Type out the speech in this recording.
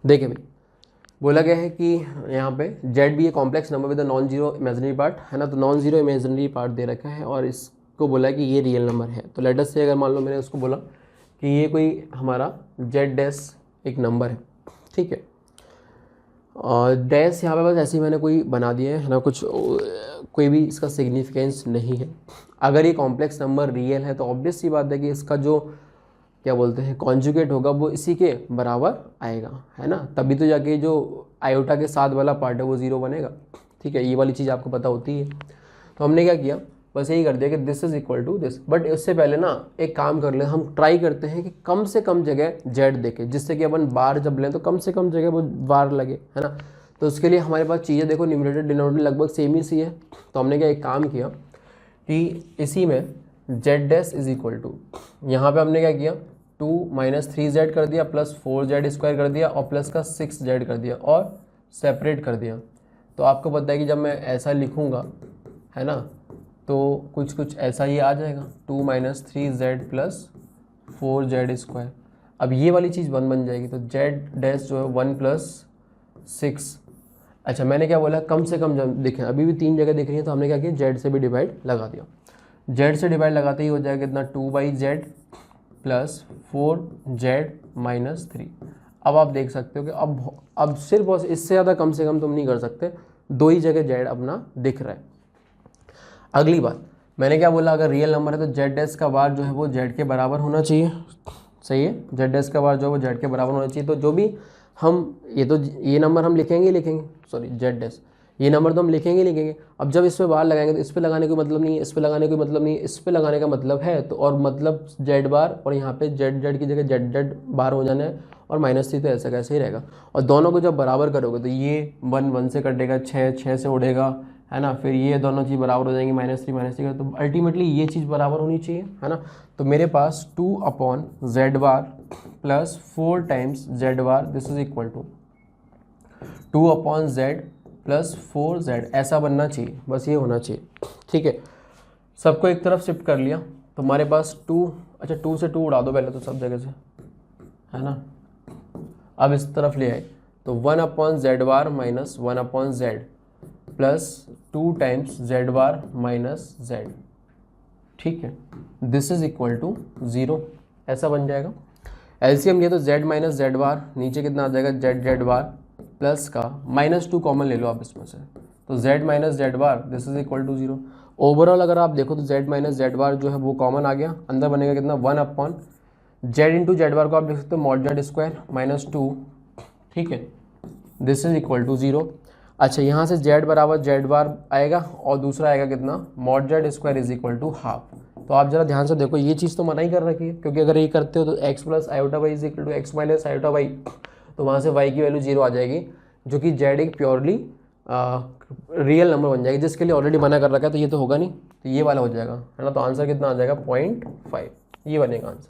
देखिए भाई, बोला गया है कि यहाँ पे जेड भी a complex number with non zero imaginary part है ना, तो नॉन जीरो इमेजिनरी पार्ट दे रखा है और इसको बोला है कि ये रियल नंबर है। तो लेट अस से अगर मान लो मैंने उसको बोला कि ये कोई हमारा जेड डैश एक नंबर है, ठीक है, और डैश यहाँ पे बस ऐसे ही मैंने कोई बना दिया है ना, कुछ कोई भी इसका सिग्निफिकेंस नहीं है। अगर ये कॉम्प्लेक्स नंबर रियल है तो ऑब्वियस सी बात है कि इसका जो क्या बोलते हैं कॉन्जुगेट होगा वो इसी के बराबर आएगा, है ना, तभी तो जाके जो आयोटा के साथ वाला पार्ट है वो ज़ीरो बनेगा। ठीक है, ये वाली चीज़ आपको पता होती है। तो हमने क्या किया, बस यही कर दिया कि this is equal to this. But उससे पहले ना एक काम कर ले, हम ट्राई करते हैं कि कम से कम जगह जेड देखें, जिससे कि अपन बार जब लें तो कम से कम जगह वो बार लगे, है ना। तो उसके लिए हमारे पास चीज़ें देखो, न्यूमरेटर डिनोमिनेटर लगभग सेम ही सी है। तो हमने क्या एक काम किया कि इसी में z dash is equal to, यहाँ पे हमने क्या किया 2 माइनस 3z कर दिया प्लस 4z स्क्वायर कर दिया और प्लस का 6z कर दिया और सेपरेट कर दिया। तो आपको पता है कि जब मैं ऐसा लिखूँगा, है ना, तो कुछ कुछ ऐसा ही आ जाएगा 2 minus 3z plus 4z square. अब ये वाली चीज़ 1 बन जाएगी, तो जेड डैश जो है 1 प्लस 6। अच्छा, मैंने क्या बोला, कम से कम जब देखें अभी भी 3 जगह दिख रही है, तो हमने क्या किया जेड से भी डिवाइड लगा दिया। जेड से डिवाइड लगाते ही हो जाएगा कितना 2/z प्लस 4z माइनस 3। अब आप देख सकते हो कि अब सिर्फ और इससे ज़्यादा कम से कम तुम नहीं कर सकते, 2 ही जगह जेड अपना दिख रहा है। अगली बात मैंने क्या बोला, अगर रियल नंबर है तो जेड डैश का बार जो है वो जेड के बराबर होना चाहिए। सही है, जेड डैश का बार जो है वो जेड के बराबर होना चाहिए। तो जो भी हम ये नंबर हम लिखेंगे ही लिखेंगे, सॉरी जेड डैश, ये नंबर तो हम लिखेंगे ही लिखेंगे। अब जब इस पर बार लगाएंगे तो इस पर लगाने का मतलब नहीं है, इस पर लगाने का मतलब नहीं है, इस पर लगाने का मतलब है। तो और मतलब जेड बार और यहाँ पे जेड जेड की जगह जेड जेड बार हो जाना है और -3 तो ऐसा कैसे ही रहेगा। और दोनों को जब बराबर करोगे तो ये 1 1 से कटेगा, 6 6 से उड़ेगा, है ना, फिर ये दोनों चीज़ बराबर हो जाएंगी -3 का, तो अल्टीमेटली ये चीज़ बराबर होनी चाहिए, है ना। तो मेरे पास 2/z bar plus 4 times z bar this is equal to 2/z plus 4z, ऐसा बनना चाहिए, बस ये होना चाहिए। ठीक है, सबको एक तरफ शिफ्ट कर लिया तो हमारे पास 2, अच्छा 2 से 2 उड़ा दो पहले तो सब जगह से, है ना। अब इस तरफ ले आए तो 1/z बार minus 1/z plus 2 times z बार माइनस z। ठीक है, दिस इज इक्वल टू 0, ऐसा बन जाएगा। एलसीएम लिया तो z माइनस जेड बार, नीचे कितना आ जाएगा जेड बार प्लस का -2 कॉमन ले लो आप इसमें से, तो z minus z bar this is equal to 0। Overall अगर आप देखो तो z माइनस जेड बार जो है वो कॉमन आ गया, अंदर बनेगा कितना 1/z इंटू जेड बार को आप देख सकते हो मॉड जेड स्क्वायर -2। ठीक है, दिस इज इक्वल टू 0। अच्छा, यहाँ से z बराबर जेड बार आएगा और दूसरा आएगा कितना mod z square is equal to half. तो आप जरा ध्यान से देखो, ये चीज़ तो मना ही कर रखी है, क्योंकि अगर ये करते हो तो x plus iota y is equal to x minus iota y, तो वहाँ से y की वैल्यू 0 आ जाएगी, जो कि z एक प्योरली रियल नंबर बन जाएगी, जिसके लिए ऑलरेडी मना कर रखा है, तो ये तो होगा नहीं, तो ये वाला हो जाएगा, है ना। तो आंसर कितना आ जाएगा 0.5, ये बनेगा आंसर।